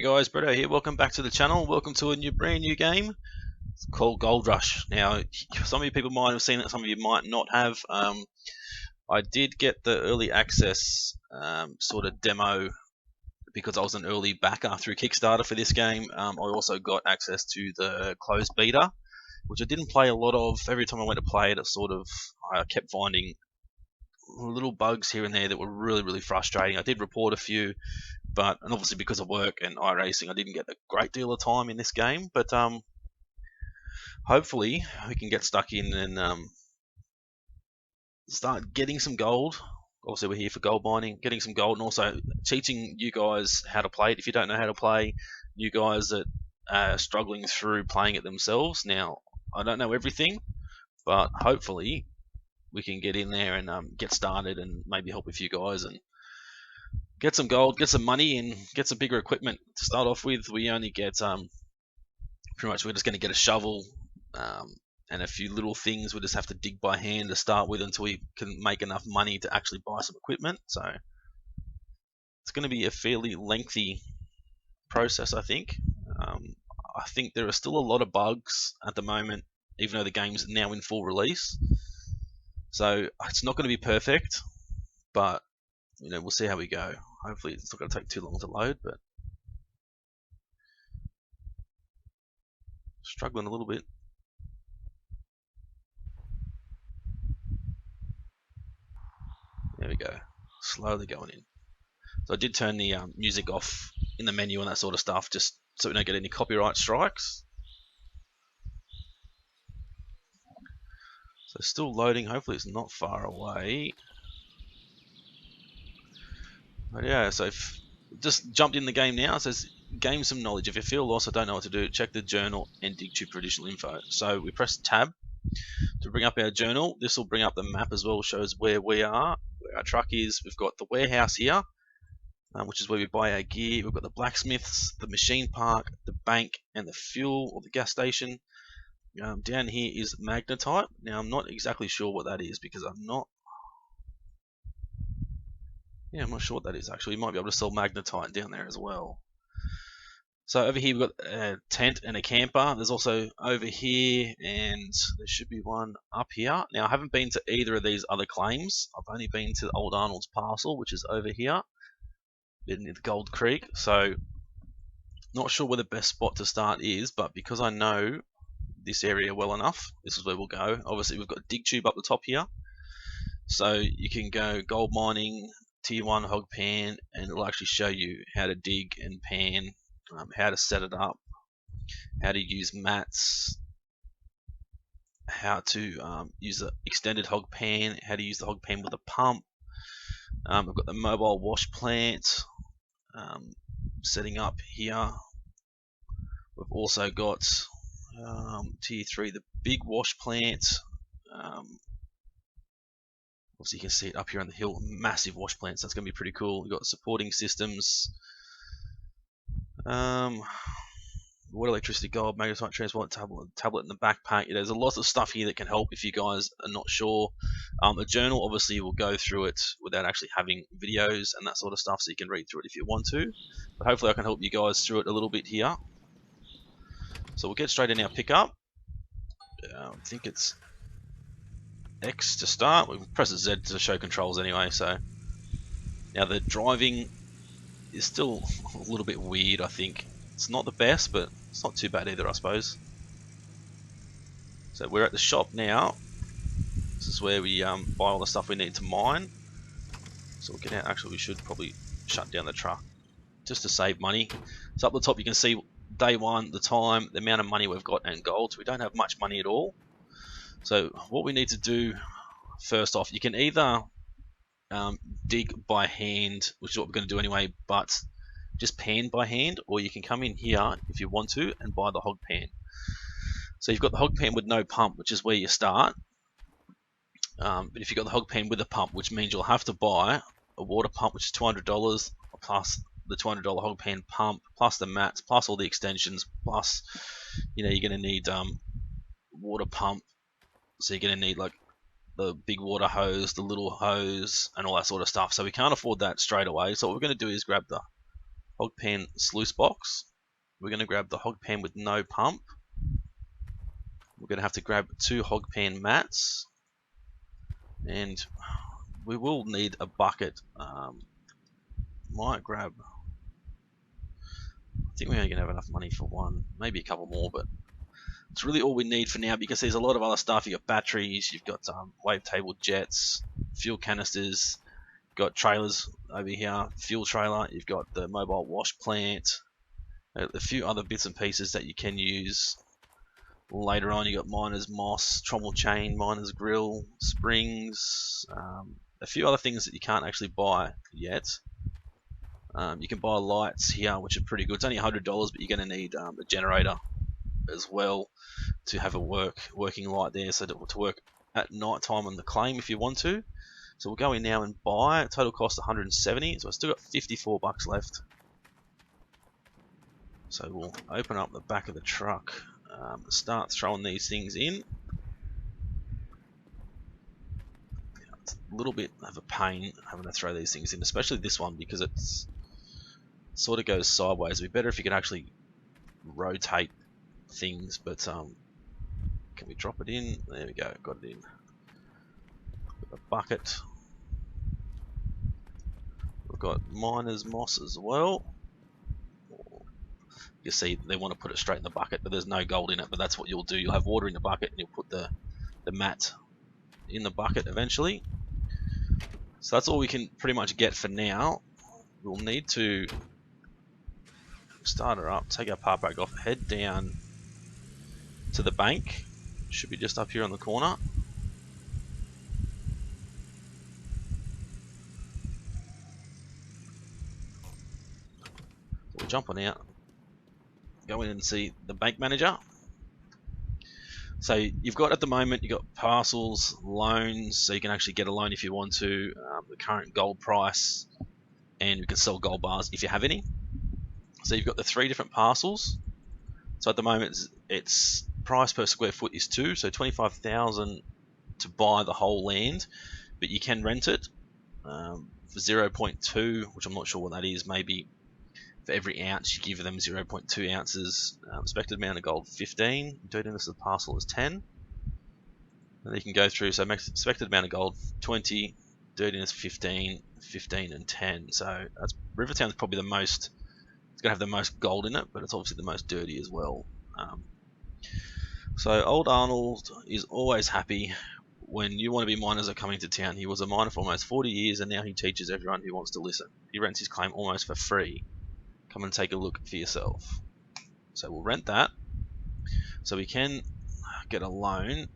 Hey guys, Bretto here. Welcome back to the channel. Welcome to a brand new game. It's called Gold Rush. Now, some of you people might have seen it, some of you might not have. I did get the early access sort of demo because I was an early backer through Kickstarter for this game. I also got access to the closed beta, which I didn't play a lot of. Every time I went to play it, I kept finding little bugs here and there that were really frustrating. I did report a few, and obviously because of work and iRacing, I didn't get a great deal of time in this game. But hopefully we can get stuck in and start getting some gold. Obviously we're here for gold mining, getting some gold, and also teaching you guys how to play it. If you don't know how to play, you guys that are struggling through playing it themselves. Now, I don't know everything, but hopefully we can get in there and get started and maybe help a few guys and get some gold, get some money, and get some bigger equipment. To start off with, we only get pretty much we're just going to get a shovel and a few little things. We just have to dig by hand to start with until we can make enough money to actually buy some equipment. So it's going to be a fairly lengthy process, I think. I think there are still a lot of bugs at the moment, even though the game's now in full release. So it's not going to be perfect, but we'll see how we go. Hopefully it's not going to take too long to load, but struggling a little bit. There we go. Slowly going in. So I did turn the music off in the menu and that sort of stuff, just so we don't get any copyright strikes. So still loading. Hopefully it's not far away. But yeah, so just jumped in the game now. It says gain some knowledge. If you feel lost or don't know what to do, check the journal and dig to additional info. So we press tab to bring up our journal. This will bring up the map as well, shows where we are, where our truck is. We've got the warehouse here, which is where we buy our gear. We've got the blacksmiths, the machine park, the bank, and the fuel or the gas station. Down here is magnetite. Now I'm not exactly sure what that is because I'm not sure what that is actually. You might be able to sell magnetite down there as well. So over here we've got a tent and a camper. There's also over here, and there should be one up here. Now I haven't been to either of these other claims. I've only been to Old Arnold's parcel, which is over here, in the Gold Creek. So not sure where the best spot to start is, but because I know this area well enough, this is where we'll go. Obviously we've got dig tube up the top here, so you can go gold mining, tier 1 hog pan, and it'll actually show you how to dig and pan, how to set it up, how to use mats, how to use the extended hog pan, how to use the hog pan with a pump. We've got the mobile wash plant setting up here. We've also got tier 3, the big wash plant. Obviously you can see it up here on the hill, massive wash plants. That's going to be pretty cool. We've got supporting systems, water, electricity, gold, magnetite, transport, tablet in the backpack. There's a lot of stuff here that can help if you guys are not sure. A journal, obviously will go through it without actually having videos and that sort of stuff, so you can read through it if you want to. But hopefully I can help you guys through it a little bit here. So we'll get straight in our pickup. I think it's X to start. We press Z to show controls anyway. So now the driving is still a little bit weird. I think it's not the best, but it's not too bad either, I suppose. So we're at the shop now. This is where we buy all the stuff we need to mine. So we'll get out. Actually, we should probably shut down the truck just to save money. So up the top you can see day 1, the time, the amount of money we've got, and gold. So we don't have much money at all. So what we need to do first off, you can either dig by hand, which is what we're going to do anyway, but just pan by hand, or you can come in here if you want to and buy the hog pan. So you've got the hog pan with no pump, which is where you start. But if you've got the hog pan with a pump, which means you'll have to buy a water pump, which is $200, plus the $200 hog pan pump, plus the mats, plus all the extensions, plus you're going to need water pump. So you're going to need like the big water hose, the little hose, and all that sort of stuff. So we can't afford that straight away. So what we're going to do is grab the hog pan sluice box. We're going to grab the hog pan with no pump. We're going to have to grab 2 hog pan mats, and we will need a bucket. Might grab, I think we're only going to have enough money for one, maybe a couple more, but it's really all we need for now, because there's a lot of other stuff. You've got batteries, you've got wavetable jets, fuel canisters, you've got trailers over here, fuel trailer, you've got the mobile wash plant, a few other bits and pieces that you can use later on. You got miner's moss, trommel chain, miner's grill, springs, a few other things that you can't actually buy yet. You can buy lights here, which are pretty good. It's only $100, but you're going to need a generator as well to have a working light there, so to work at night time on the claim if you want to. So we'll go in now and buy. Total cost 170, so I've still got 54 bucks left. So we'll open up the back of the truck, start throwing these things in. It's a little bit of a pain having to throw these things in, especially this one, because it's sort of goes sideways. It'd be better if you could actually rotate things, but can we drop it in? There we go, got it in. A bucket. We've got miner's moss as well. You see they want to put it straight in the bucket, but there's no gold in it. But that's what you'll do. You'll have water in the bucket and you'll put the mat in the bucket eventually. So that's all we can pretty much get for now. We'll need to start her up, take our part back off, head down to the bank. Should be just up here on the corner. We'll jump on out, go in and see the bank manager. So you've got, at the moment, you've got parcels, loans, so you can actually get a loan if you want to, the current gold price, and you can sell gold bars if you have any. So you've got the 3 different parcels. So at the moment it's price per square foot is 2, so 25,000 to buy the whole land, but you can rent it for 0.2, which I'm not sure what that is. Maybe for every ounce you give them 0.2 ounces. Expected amount of gold 15, dirtiness of the parcel is 10. And you can go through, so expected amount of gold 20, dirtiness 15, 15 and 10. So that's, Rivertown's probably the most, it's going to have the most gold in it, but it's obviously the most dirty as well. So old Arnold is always happy when you want to be miners are coming to town. He was a miner for almost 40 years and now he teaches everyone who wants to listen. He rents his claim almost for free. Come and take a look for yourself. So we'll rent that. So we can get a loan.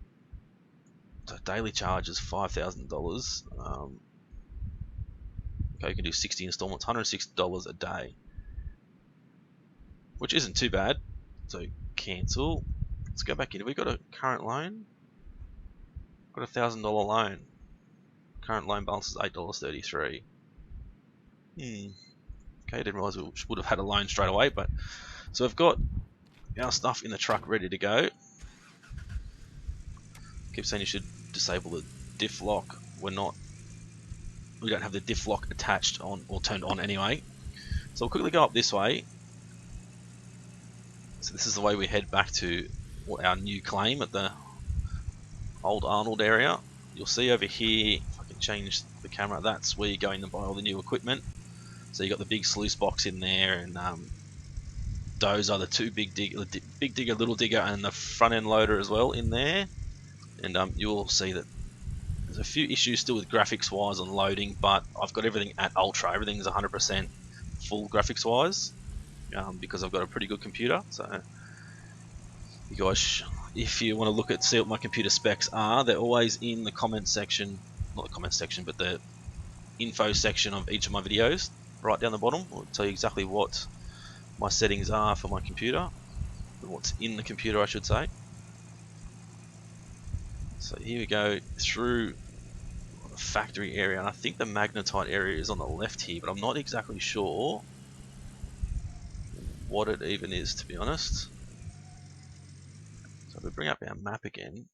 So daily charge is $5,000. Okay, you can do 60 installments, $160 a day, which isn't too bad. So cancel. Let's go back in. Have we got a current loan? Got a $1,000 loan. Current loan balance is $8.33. Okay, didn't realize we would have had a loan straight away, but so we've got our stuff in the truck ready to go. Keep saying you should disable the diff lock. We don't have the diff lock attached on or turned on anyway. So we'll quickly go up this way. So this is the way we head back to our new claim at the old Arnold area. You'll see over here, if I can change the camera, that's where you go in and buy all the new equipment. So you got the big sluice box in there, and those are the 2 big digger, little digger, and the front end loader as well in there. And you'll see that there's a few issues still with graphics wise on loading, but I've got everything at ultra. Everything's 100% full graphics wise, because I've got a pretty good computer. So you guys, if you want to look at, see what my computer specs are, they're always in the comment section, not the comment section, but the info section of each of my videos. Right down the bottom, I'll tell you exactly what my settings are for my computer, what's in the computer I should say. So here we go through the factory area, and I think the magnetite area is on the left here, but I'm not exactly sure what it even is, to be honest. So if we bring up our map again,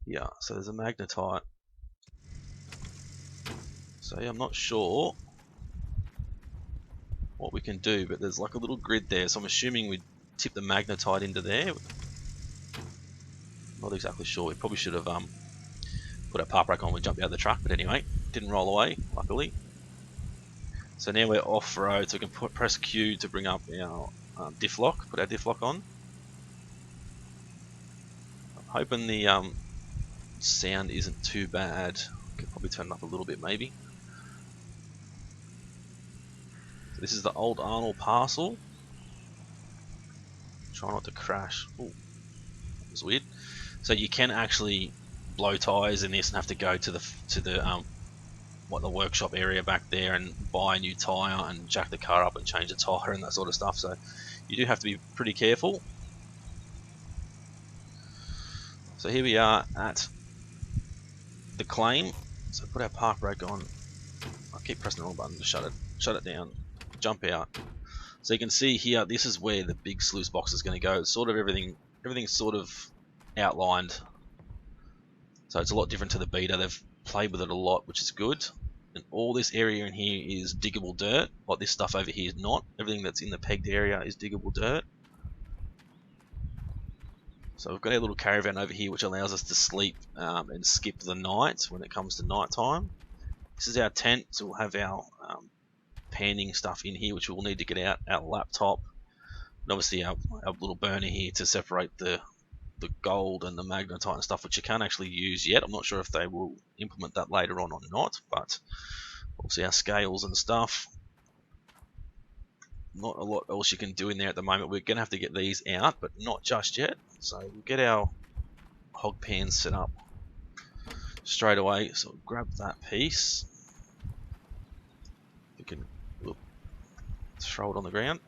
yeah, so there's a magnetite. So yeah, I'm not sure what we can do, but there's like a little grid there, so I'm assuming we tip the magnetite into there. Not exactly sure. We probably should have put our park brake on when we jumped out of the truck, but anyway, didn't roll away, luckily. So now we're off-road, so we can press Q to bring up our diff lock, put our diff lock on. I'm hoping the sound isn't too bad. Could probably turn it up a little bit maybe. So this is the old Arnold parcel. Try not to crash. Ooh, that was weird. So you can actually blow tires in this and have to go to the workshop area back there and buy a new tire and jack the car up and change the tire and that sort of stuff. So you do have to be pretty careful. So here we are at the claim. So put our park brake on. I keep pressing the wrong button to shut it down, jump out. So you can see here, this is where the big sluice box is going to go. It's sort of everything's sort of outlined. So it's a lot different to the beta. They've played with it a lot, which is good. And all this area in here is diggable dirt. Like this stuff over here is not. Everything that's in the pegged area is diggable dirt. So we've got our little caravan over here, which allows us to sleep and skip the night when it comes to night time. This is our tent, so we'll have our panning stuff in here, which we'll need to get out our laptop, and obviously our little burner here to separate the gold and the magnetite and stuff, which you can't actually use yet. I'm not sure if they will implement that later on or not, but obviously our scales and stuff. Not a lot else you can do in there at the moment. We're going to have to get these out, but not just yet. So we'll get our hog pan set up straight away. So we'll grab that piece. We can throw it on the ground.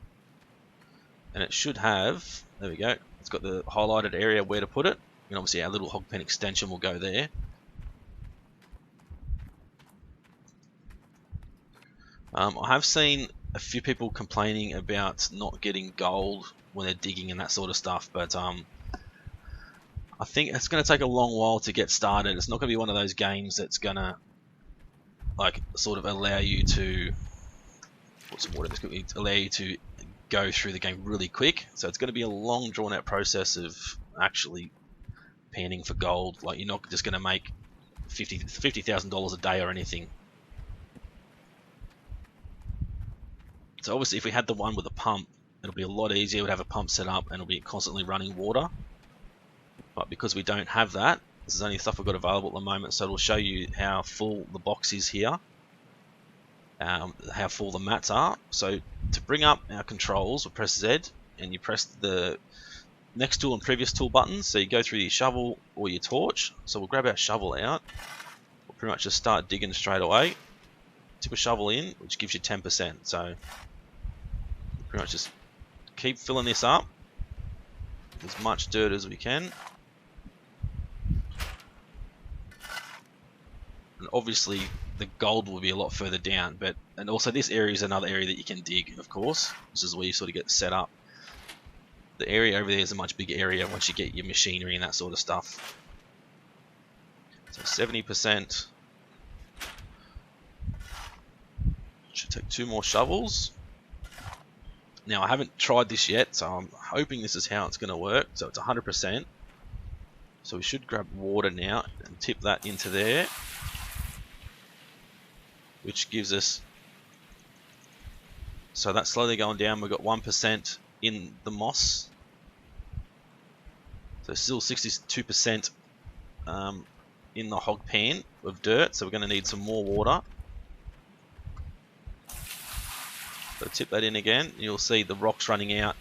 And it should have, there we go, it's got the highlighted area where to put it. And obviously our little hog pen extension will go there. I have seen a few people complaining about not getting gold when they're digging and that sort of stuff, but I think it's going to take a long while to get started. It's not going to be one of those games that's going to like sort of allow you to put some water in this, allow you to go through the game really quick. So it's going to be a long drawn out process of actually panning for gold. Like you're not just going to make $50,000 a day or anything. So obviously if we had the one with a pump, it'll be a lot easier. We'd have a pump set up and it'll be constantly running water. But because we don't have that, this is only stuff we've got available at the moment, so it'll show you how full the box is here, how full the mats are. So to bring up our controls, we press Z and you press the next tool and previous tool buttons. So you go through your shovel or your torch. So we'll grab our shovel out. We'll pretty much just start digging straight away. Tip a shovel in, which gives you 10%. So pretty much just keep filling this up, as much dirt as we can. And obviously the gold will be a lot further down, and also this area is another area that you can dig, of course. This is where you sort of get set up. The area over there is a much bigger area once you get your machinery and that sort of stuff. So 70%. Should take 2 more shovels. Now I haven't tried this yet, so I'm hoping this is how it's going to work. So it's 100%. So we should grab water now and tip that into there, which gives us, so that's slowly going down. We've got 1% in the moss, so still 62% in the hog pan of dirt. So we're going to need some more water. So tip that in again, and you'll see the rocks running out.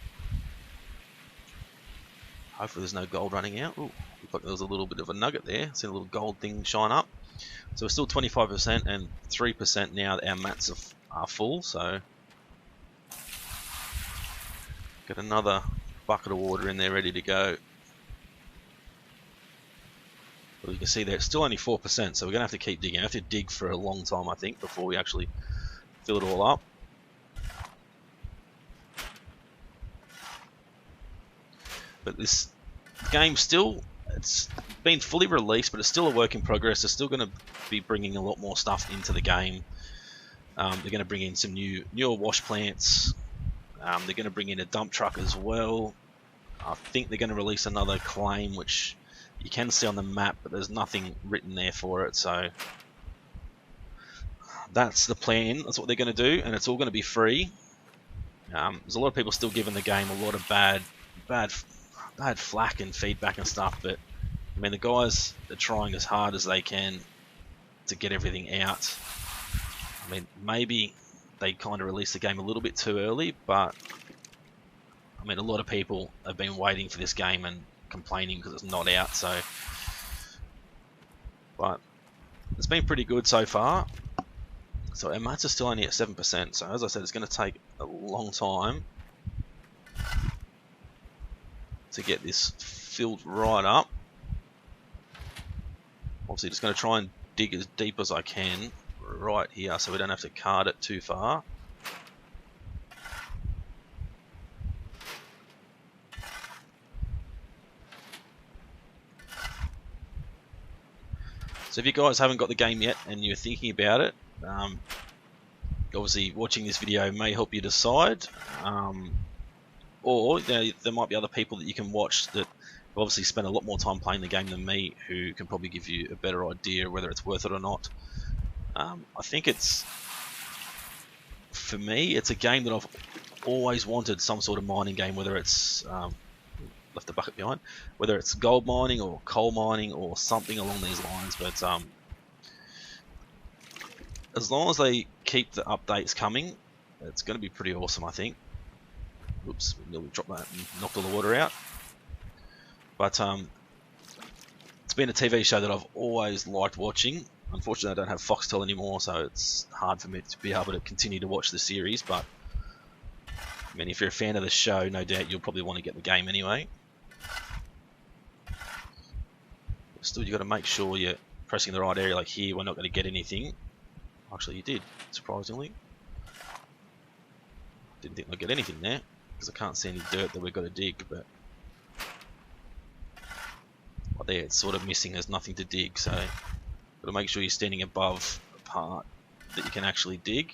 Hopefully there's no gold running out. Ooh, looked like there was a little bit of a nugget there. See a little gold thing shine up. So we're still 25% and 3% now that our mats are full. So get another bucket of water in there ready to go. But you can see there it's still only 4%, so we're going to have to keep digging. I have to dig for a long time, I think, before we actually fill it all up. But this game still, it's been fully released, but it's still a work in progress. They're still going to be bringing a lot more stuff into the game They're going to bring in some newer wash plants. They're going to bring in a dump truck as well. I think they're going to release another claim, which you can see on the map, but there's nothing written there for it. So that's the plan. That's what they're going to do, and it's all going to be free. There's a lot of people still giving the game a lot of bad flack and feedback and stuff, but I mean, the guys are trying as hard as they can to get everything out. I mean, maybe they kind of released the game a little bit too early, but I mean, a lot of people have been waiting for this game and complaining because it's not out. So, but it's been pretty good so far. So our mats are still only at 7%. So as I said, it's going to take a long time to get this filled right up. Obviously, just going to try and dig as deep as I can right here, so we don't have to cart it too far. So if you guys haven't got the game yet and you're thinking about it, obviously watching this video may help you decide, or there might be other people that you can watch that have obviously spent a lot more time playing the game than me, who can probably give you a better idea whether it's worth it or not. I think for me, it's a game that I've always wanted, some sort of mining game, whether it's left the bucket behind, whether it's gold mining or coal mining or something along these lines. But as long as they keep the updates coming, it's going to be pretty awesome, I think. Oops, nearly dropped that and knocked all the water out. But it's been a TV show that I've always liked watching. Unfortunately, I don't have Foxtel anymore, so it's hard for me to be able to continue to watch the series. But I mean, if you're a fan of the show, no doubt you'll probably want to get the game anyway. Still, you got to make sure you're pressing the right area. Like here, we're not going to get anything. Actually, you did, surprisingly. Didn't think we'd get anything there because I can't see any dirt that we've got to dig. But oh, there, it's sort of missing. There's nothing to dig, so got to make sure you're standing above a part that you can actually dig.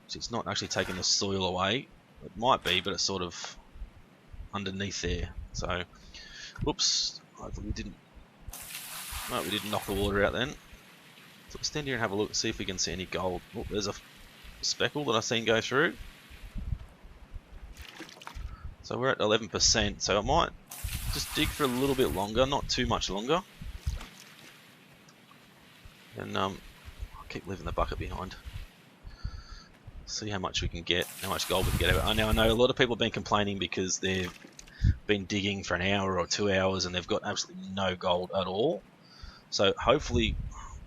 So it's not actually taking the soil away. It might be, but it's sort of underneath there. So, whoops, hopefully we didn't. No, we didn't knock the water out then. So let's stand here and have a look, see if we can see any gold. Oh, there's a speckle that I've seen go through. So we're at 11%, so I might just dig for a little bit longer, not too much longer. And I'll keep leaving the bucket behind. See how much we can get, how much gold we can get out of it. Now I know a lot of people have been complaining because they've been digging for an hour or 2 hours and they've got absolutely no gold at all. So hopefully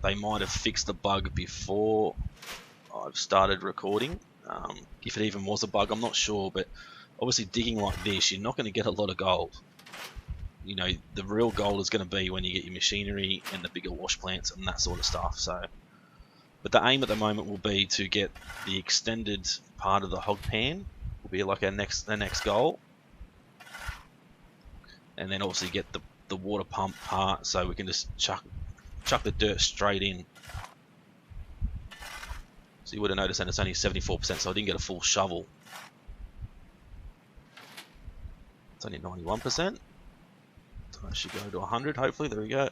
they might have fixed the bug before I've started recording. If it even was a bug, I'm not sure, but obviously digging like this, you're not going to get a lot of gold. You know, the real gold is going to be when you get your machinery and the bigger wash plants and that sort of stuff. So, but the aim at the moment will be to get the extended part of the hog pan, will be like our next goal, and then obviously get the water pump part, so we can just chuck the dirt straight in. So you would have noticed that it's only 74%, so I didn't get a full shovel. It's only 91%. So I should go to 100, hopefully. There we go.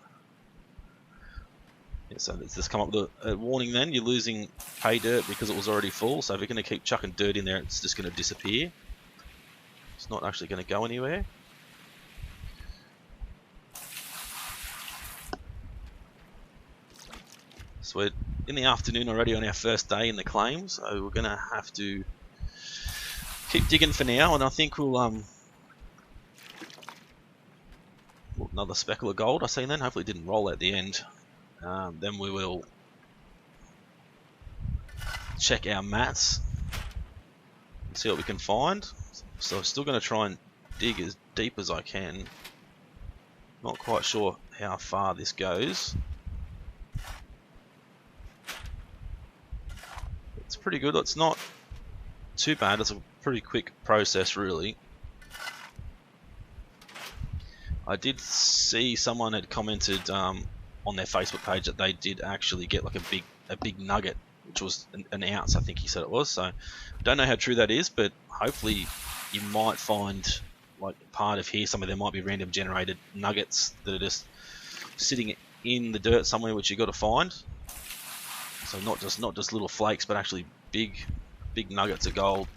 Yeah, so let's just come up with a warning then. You're losing pay dirt because it was already full, so if you're going to keep chucking dirt in there, it's just going to disappear. It's not actually going to go anywhere. So we're in the afternoon already on our first day in the claim, so we're going to have to keep digging for now, and I think we'll another speckle of gold I seen then. Hopefully it didn't roll at the end. Then we will check our mats and see what we can find. So I'm still going to try and dig as deep as I can. Not quite sure how far this goes. It's pretty good. It's not too bad. It's a pretty quick process, really. I did see someone had commented on their Facebook page that they did actually get like a big nugget, which was an ounce, I think he said it was. So don't know how true that is, but hopefully you might find like part of here, some of them might be random generated nuggets that are just sitting in the dirt somewhere, which you got to find. So not just little flakes, but actually big nuggets of gold.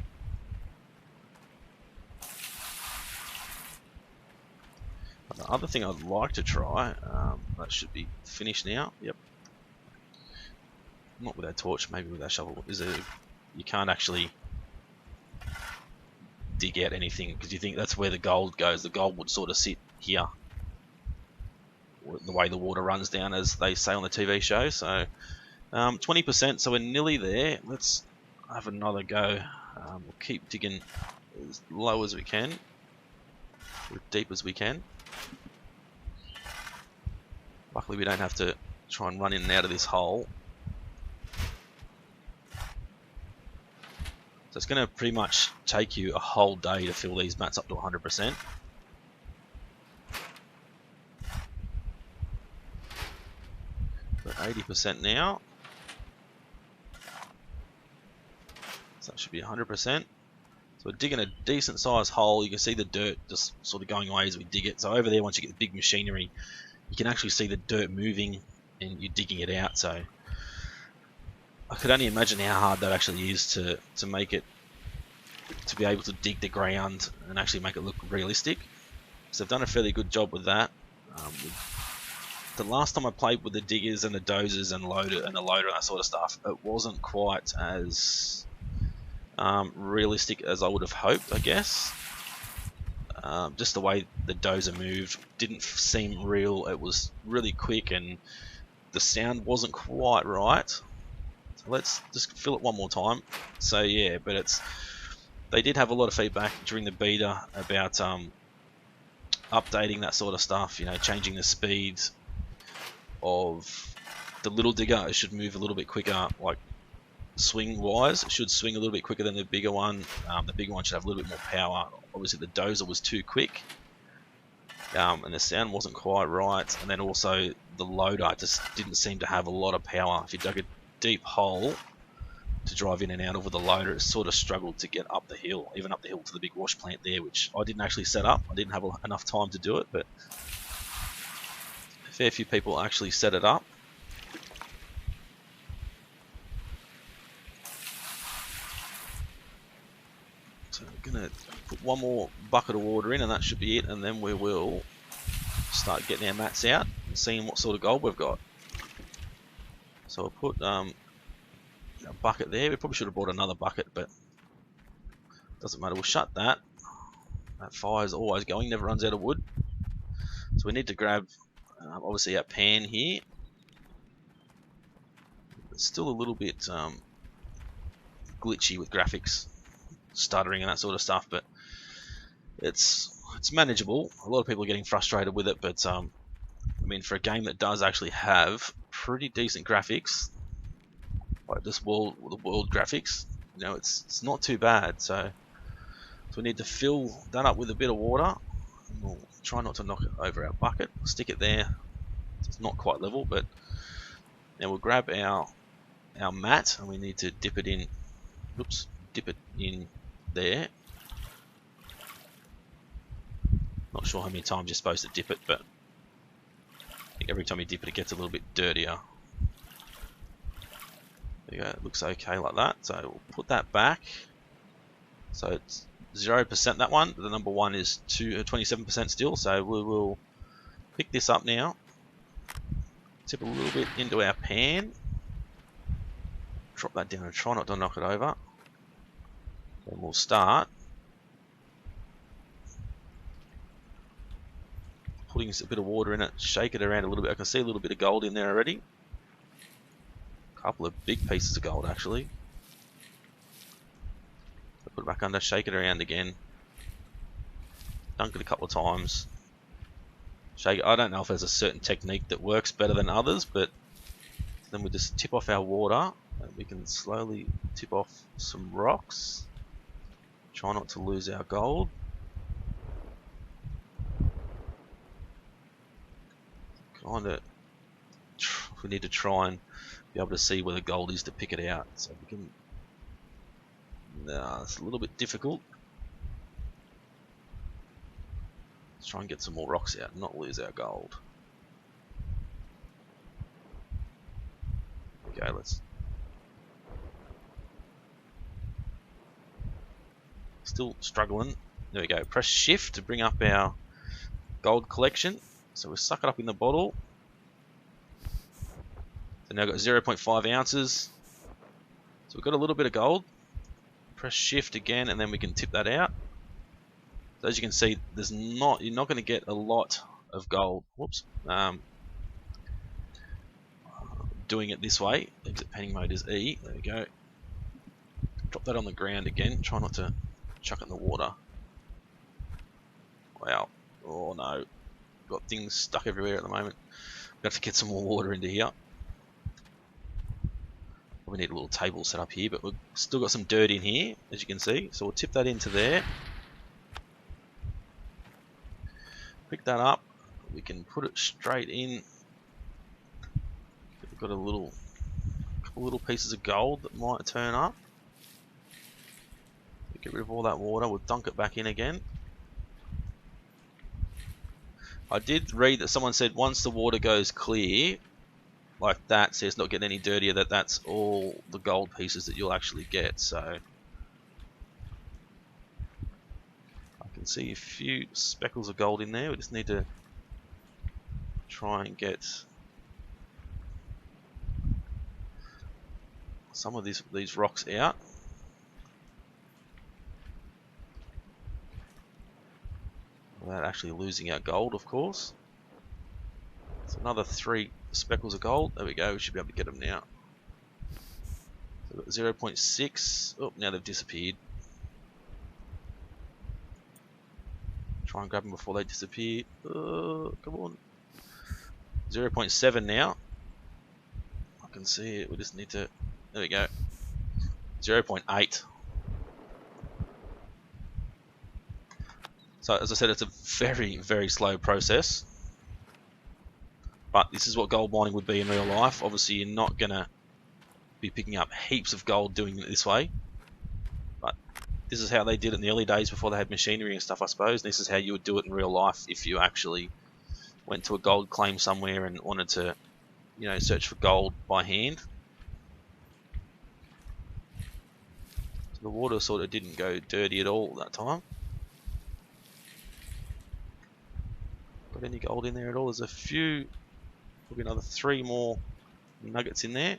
The other thing I'd like to try, that should be finished now. Yep. Not with that torch, maybe with that shovel. You can't actually dig out anything because you think that's where the gold goes. The gold would sort of sit here, the way the water runs down, as they say on the TV show. So 20%, so we're nearly there. Let's have another go. We'll keep digging as low as we can, as deep as we can. Luckily we don't have to try and run in and out of this hole. So it's going to pretty much take you a whole day to fill these mats up to 100%. We're at 80% now. So that should be 100%. So we're digging a decent sized hole. You can see the dirt just sort of going away as we dig it. So over there, once you get the big machinery, you can actually see the dirt moving and you're digging it out. So I could only imagine how hard that actually is to make it, to be able to dig the ground and actually make it look realistic. So they've done a fairly good job with that. The last time I played with the diggers and the dozers and the loader and that sort of stuff, it wasn't quite as realistic as I would have hoped, I guess. Just the way the dozer moved didn't seem real. It was really quick and the sound wasn't quite right. So let's just fill it one more time. So yeah, but they did have a lot of feedback during the beta about updating that sort of stuff, you know, changing the speeds of the little digger. It should move a little bit quicker, like swing wise. It should swing a little bit quicker than the bigger one. The bigger one should have a little bit more power. Obviously the dozer was too quick, and the sound wasn't quite right, and then also the loader just didn't seem to have a lot of power. If you dug a deep hole to drive in and out of with the loader, it sort of struggled to get up the hill, even up the hill to the big wash plant there, which I didn't actually set up. I didn't have enough time to do it, but a fair few people actually set it up. So I'm going to put one more bucket of water in and that should be it, and then we will start getting our mats out and seeing what sort of gold we've got. So I'll put a bucket there. We probably should have brought another bucket, but doesn't matter. We'll shut that. That fire's always going, never runs out of wood. So we need to grab obviously our pan here. It's still a little bit glitchy with graphics, stuttering and that sort of stuff, but it's manageable. A lot of people are getting frustrated with it, but I mean, for a game that does actually have pretty decent graphics, like this world graphics, you know, it's not too bad. So we need to fill that up with a bit of water. And we'll try not to knock it over our bucket. Stick it there. It's not quite level, but now we'll grab our mat and we need to dip it in. Oops, dip it in there. Not sure how many times you're supposed to dip it, but I think every time you dip it, it gets a little bit dirtier. There you go, it looks okay like that. So we'll put that back. So it's 0% that one. The number one is 27% still. So we will pick this up now. Tip a little bit into our pan. Drop that down and try not to knock it over. Then we'll start putting a bit of water in it, shake it around a little bit. I can see a little bit of gold in there already. A couple of big pieces of gold actually. Put it back under, shake it around again. Dunk it a couple of times. Shake it. I don't know if there's a certain technique that works better than others, but then we just tip off our water and we can slowly tip off some rocks. Try not to lose our gold. Kind of We need to try and be able to see where the gold is to pick it out. So we can. It's a little bit difficult. Let's try and get some more rocks out and not lose our gold. Okay, let's. Still struggling. There we go. Press shift to bring up our gold collection. So we suck it up in the bottle. So now I've got 0.5 ounces. So we've got a little bit of gold. Press shift again and then we can tip that out. So as you can see, you're not going to get a lot of gold. Whoops. Doing it this way. Exit panning mode is E. There we go. Drop that on the ground again. Try not to chuck it in the water. Wow. Oh no. Got things stuck everywhere at the moment. We have to get some more water into here. We need a little table set up here, but we've still got some dirt in here, as you can see. So we'll tip that into there. Pick that up. We can put it straight in. We've got a couple little pieces of gold that might turn up. Get rid of all that water. We'll dunk it back in again. I did read that someone said once the water goes clear, like that, so it's not getting any dirtier, that's all the gold pieces that you'll actually get. So I can see a few speckles of gold in there. We just need to try and get some of these rocks out. Without actually losing our gold, of course. So another 3 speckles of gold. There we go. We should be able to get them now. So we've got 0.6. Oh, now they've disappeared. Try and grab them before they disappear. Come on. 0.7 now. I can see it. We just need to. There we go. 0.8. So as I said, it's a very, very slow process. But this is what gold mining would be in real life. Obviously, you're not going to be picking up heaps of gold doing it this way. But this is how they did it in the early days before they had machinery and stuff, I suppose. This is how you would do it in real life if you actually went to a gold claim somewhere and wanted to, search for gold by hand. So the water sort of didn't go dirty at all that time. Got any gold in there at all? There's a few, probably another 3 more nuggets in there.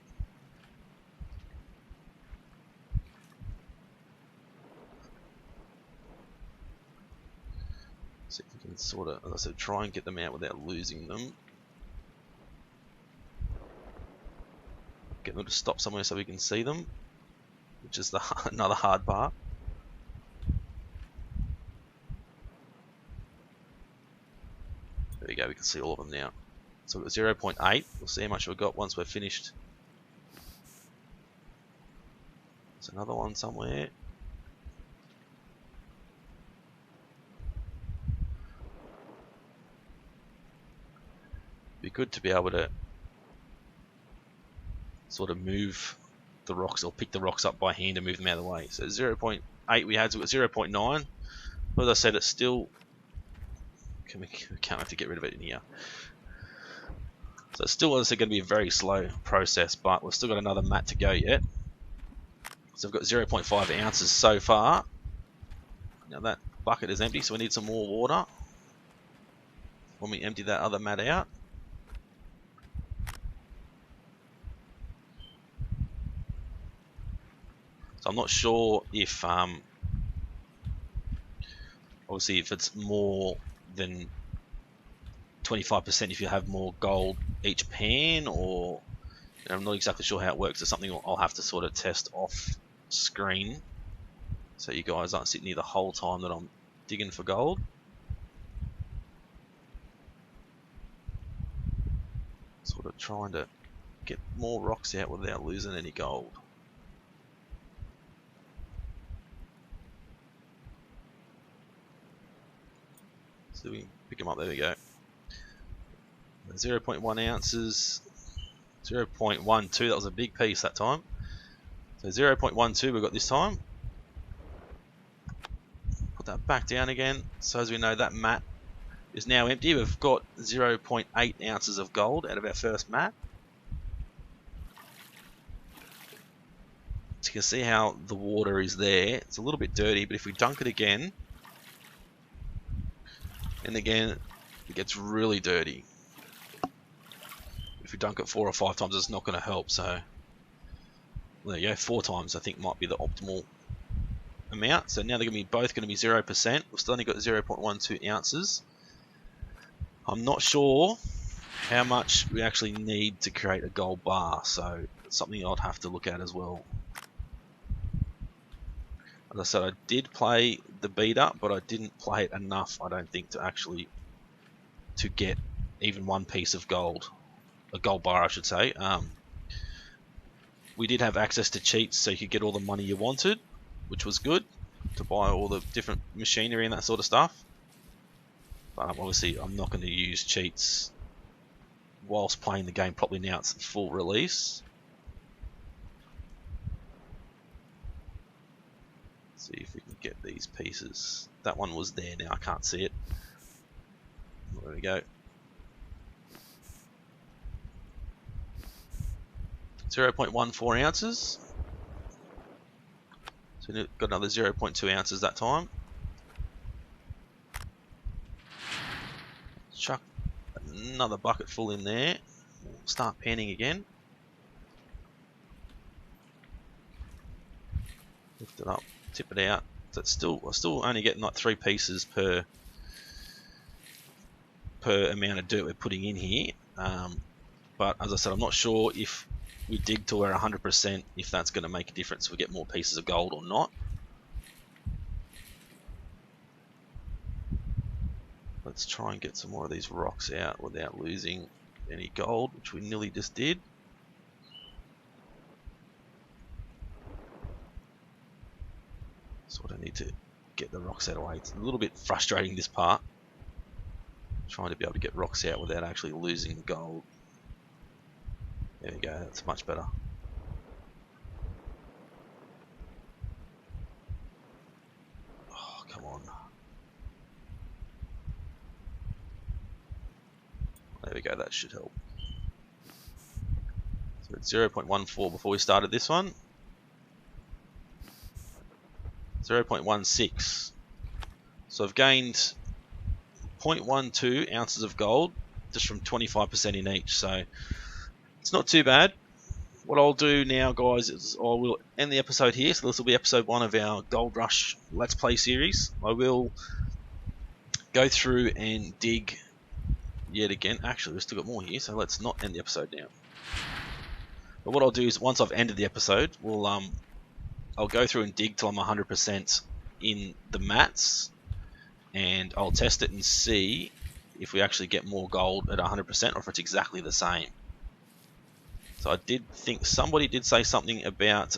See if we can sort of, as I said, try and get them out without losing them. Get them to stop somewhere so we can see them, which is another hard part. There we go, we can see all of them now. So we've got 0.8. We'll see how much we've got once we're finished. There's another one somewhere. Be good to be able to sort of move the rocks or pick the rocks up by hand and move them out of the way. So 0.8 we had, so we've got 0.9. But as I said, it's still. We can't have to get rid of it in here. So it's still, as I said, going to be a very slow process, but we've still got another mat to go yet. So we've got 0.5 ounces so far. Now that bucket is empty, so we need some more water when we empty that other mat out. So I'm not sure if, obviously, if it's more than 25%, if you have more gold each pan, or I'm not exactly sure how it works. It's something I'll have to sort of test off screen, so you guys aren't sitting here the whole time that I'm digging for gold. Sort of trying to get more rocks out without losing any gold. So we can pick them up. There we go. 0.1 ounces. 0.12, that was a big piece that time. So 0.12 we've got this time. Put that back down again. So as we know, that mat is now empty. We've got 0.8 ounces of gold out of our first mat. So you can see how the water is there. It's a little bit dirty, but if we dunk it again, and again, it gets really dirty. If we dunk it 4 or 5 times, it's not going to help. So there you go, 4 times I think might be the optimal amount. So now they're going to be both going to be 0%. We've still only got 0.12 ounces. I'm not sure how much we actually need to create a gold bar, so it's something I'd have to look at as well. As I said, I did play the beater, but I didn't play it enough, I don't think, to get even one piece of gold. A gold bar, I should say. We did have access to cheats, so you could get all the money you wanted, which was good, to buy all the different machinery and that sort of stuff. But obviously, I'm not going to use cheats whilst playing the game properly now it's full release. See if we can get these pieces. That one was there, now I can't see it. There we go. 0.14 ounces. So we've got another 0.2 ounces that time. Chuck another bucket full in there. We'll start panning again. Lift it up, tip it out. So it's we're still only getting like 3 pieces per amount of dirt we're putting in here. But as I said, I'm not sure if we dig till we're 100%, if that's going to make a difference. We get more pieces of gold or not. Let's try and get some more of these rocks out without losing any gold, which we nearly just did. Sort of need to get the rocks out of the way. It's a little bit frustrating, this part. Trying to be able to get rocks out without actually losing the gold. There we go, that's much better. Oh, come on. There we go, that should help. So it's 0.14 before we started this one. 0.16. So I've gained 0.12 ounces of gold just from 25% in each. So it's not too bad. What I'll do now, guys, is I will end the episode here. So this will be episode 1 of our Gold Rush Let's Play series. I will go through and dig yet again. Actually, we've still got more here, so let's not end the episode now. But what I'll do is, once I've ended the episode, I'll go through and dig till I'm 100% in the mats, and I'll test it and see if we actually get more gold at 100% or if it's exactly the same. So I did think somebody did say something about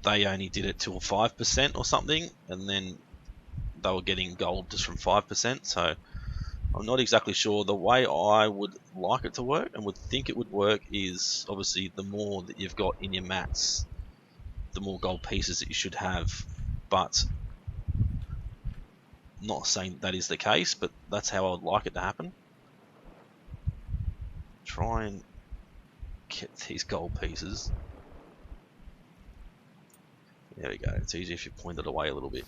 they only did it till 5% or something, and then they were getting gold just from 5%. So I'm not exactly sure. The way I would like it to work and would think it would work is obviously the more that you've got in your mats, the more gold pieces that you should have. But I'm not saying that is the case, but that's how I would like it to happen. Try and get these gold pieces. There we go. It's easier if you point it away a little bit.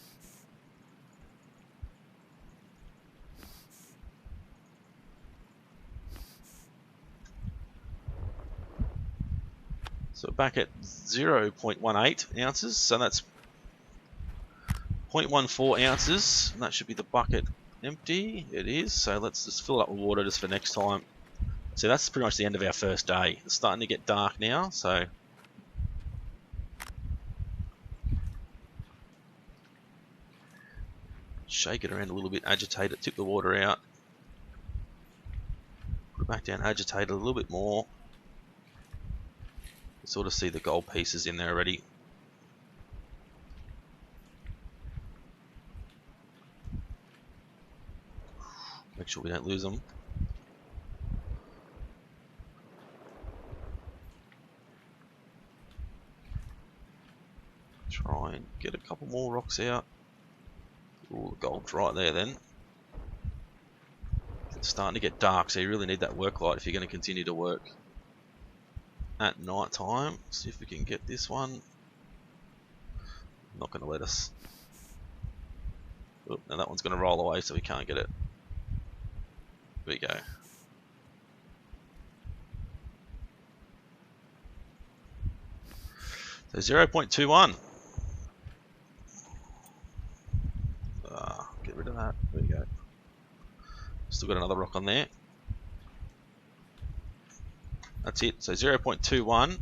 So back at 0.18 ounces, so that's 0.14 ounces, and that should be the bucket empty. It is, so let's just fill it up with water just for next time. So that's pretty much the end of our first day. It's starting to get dark now, so shake it around a little bit, agitate it, tip the water out, put it back down, agitate it a little bit more. You sort of see the gold pieces in there already. Make sure we don't lose them. couple more rocks out. All the gold's right there then. It's starting to get dark, so you really need that work light if you're going to continue to work at night time. See if we can get this one. Not going to let us. Oh, now that one's going to roll away, so we can't get it. There we go. So 0.21. Get rid of that. There we go. Still got another rock on there. That's it. So 0.21.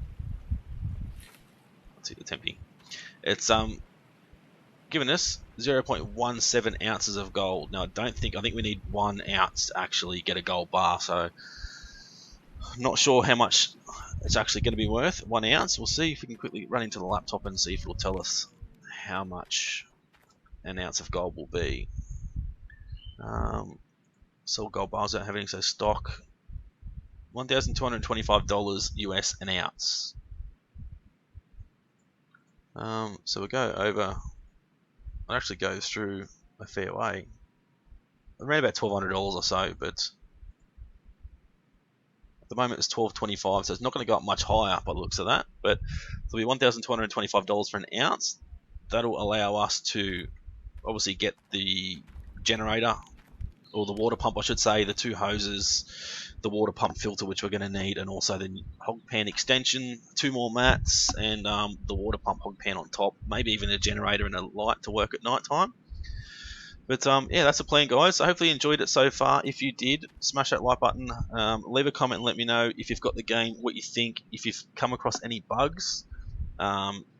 Let's hit the temping. It's given us 0.17 ounces of gold. Now I think we need 1 ounce to actually get a gold bar. So I'm not sure how much it's actually going to be worth. 1 ounce. We'll see if we can quickly run into the laptop and see if it'll tell us how much an ounce of gold will be. Sell gold bars without having so stock. $1,225 US an ounce. So we'll go over. It actually goes through a fair way. Around about $1,200 or so, but at the moment it's $1,225, so it's not going to go up much higher by the looks of that. But it'll be $1,225 for an ounce. That'll allow us to obviously get the generator, or the water pump I should say, the 2 hoses, the water pump filter which we're going to need, and also the hog pan extension, 2 more mats, and the water pump hog pan on top, maybe even a generator and a light to work at night time. But yeah, that's the plan, guys. So hopefully you enjoyed it so far. If you did, smash that like button, leave a comment and let me know if you've got the game, what you think, if you've come across any bugs,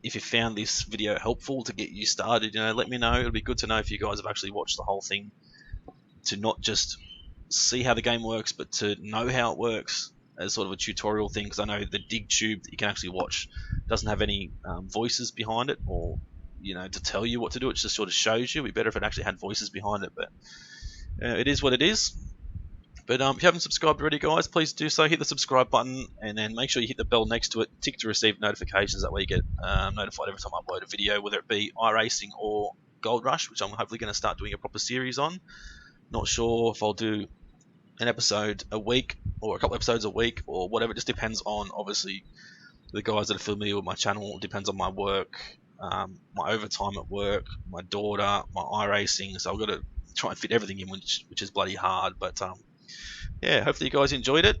if you found this video helpful to get you started. Let me know. It'll be good to know if you guys have actually watched the whole thing, to not just see how the game works, but to know how it works as sort of a tutorial thing. Because I know the dig tube that you can actually watch doesn't have any voices behind it, or to tell you what to do. It just sort of shows you. It'd be better if it actually had voices behind it, but it is what it is. But if you haven't subscribed already, guys, please do so. Hit the subscribe button, and then make sure you hit the bell next to it, tick to receive notifications. That way you get notified every time I upload a video, whether it be iRacing or Gold Rush, which I'm hopefully going to start doing a proper series on. Not sure if I'll do an episode a week or a couple episodes a week or whatever. It just depends on, obviously, the guys that are familiar with my channel. It depends on my work, my overtime at work, my daughter, my iRacing. So I've got to try and fit everything in, which is bloody hard. But yeah, hopefully you guys enjoyed it.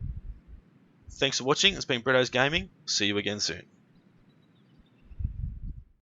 Thanks for watching. It's been Bretto's Gaming. See you again soon.